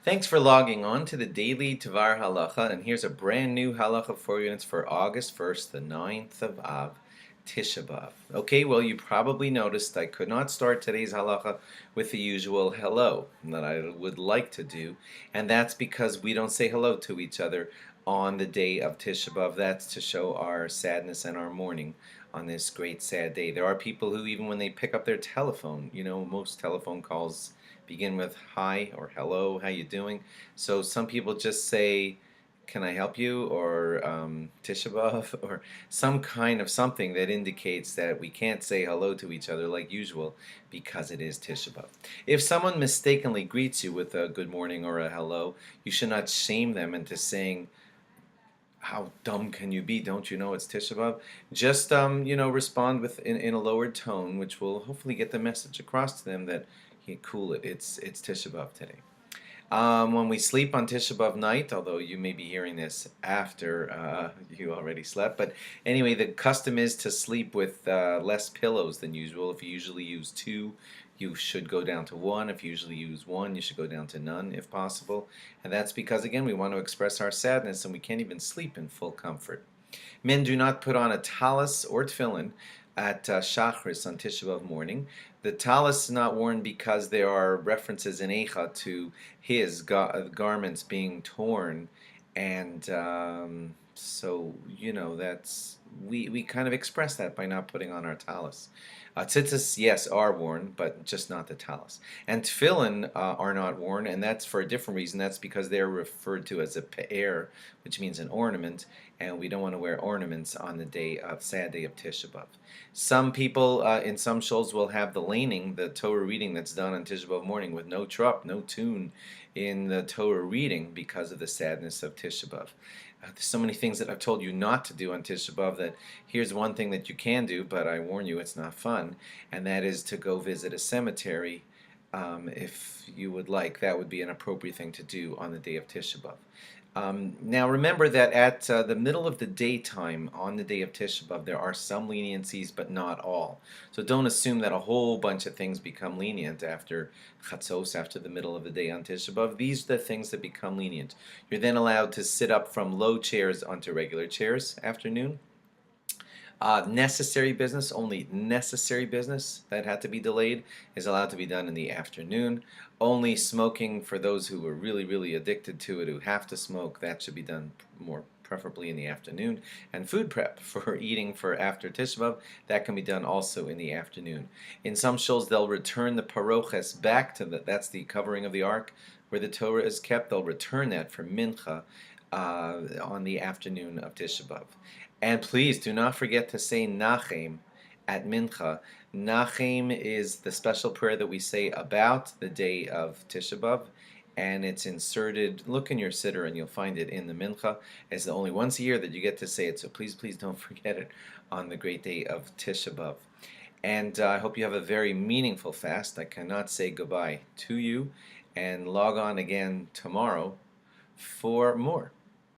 Thanks for logging on to the daily DVAR halacha, and here's a brand new halacha for you. And it's for August 1st, the 9th of Av, Tisha B'Av. Okay, well, you probably noticed I could not start today's halacha with the usual hello that I would like to do, and that's because we don't say hello to each other on the day of Tisha B'Av. That's to show our sadness and our mourning on this great sad day. There are people who, even when they pick up their telephone, most telephone calls begin with hi or hello, how you doing? So some people just say, can I help you? Or Tisha B'Av, or some kind of something that indicates that we can't say hello to each other like usual because it is Tisha B'Av. If someone mistakenly greets you with a good morning or a hello, you should not shame them into saying, how dumb can you be? Don't you know it's Tisha B'Av? Just respond in a lowered tone, which will hopefully get the message across to them that cool it. It's Tisha B'Av today. When we sleep on Tisha B'Av night, although you may be hearing this after you already slept, but anyway, the custom is to sleep with less pillows than usual. If you usually use two, you should go down to one. If you usually use one, you should go down to none if possible. And that's because, again, we want to express our sadness and we can't even sleep in full comfort. Men do not put on a talis or tefillin at Shachris on Tisha B'Av morning. The talis is not worn because there are references in Eicha to his garments being torn, and that's we kind of express that by not putting on our talis. Tzitzis, yes, are worn, but just not the talis. And tefillin are not worn, and that's for a different reason. That's because they're referred to as a pe'er, which means an ornament, and we don't want to wear ornaments on the sad day of Tisha B'Av. Some people in some shuls will have the laning, the Torah reading that's done on Tisha B'Av morning with no trup, no tune in the Torah reading because of the sadness of Tisha B'Av. There's so many things that I've told you not to do on Tisha B'Av that here's one thing that you can do, but I warn you it's not fun, and that is to go visit a cemetery. If you would like, that would be an appropriate thing to do on the day of Tisha B'Av. Now remember that at the middle of the daytime on the day of Tisha B'Av there are some leniencies, but not all. So don't assume that a whole bunch of things become lenient after Chatzos, after the middle of the day on Tisha B'Av. These are the things that become lenient. You're then allowed to sit up from low chairs onto regular chairs afternoon. Necessary business, only necessary business that had to be delayed is allowed to be done in the afternoon. Only smoking for those who are really, really addicted to it, who have to smoke, that should be done more preferably in the afternoon. And food prep for eating for after Tisha B'Av, that can be done also in the afternoon. In some shuls, they'll return the paroches back to that's the covering of the ark where the Torah is kept. They'll return that for mincha on the afternoon of Tisha B'Av. And please do not forget to say Nachem at Mincha. Nachem is the special prayer that we say about the day of Tisha B'Av, and it's inserted. Look in your siddur and you'll find it in the Mincha. It's only once a year that you get to say it, so please don't forget it on the great day of Tisha B'Av. And I hope you have a very meaningful fast. I cannot say goodbye to you, and log on again tomorrow for more.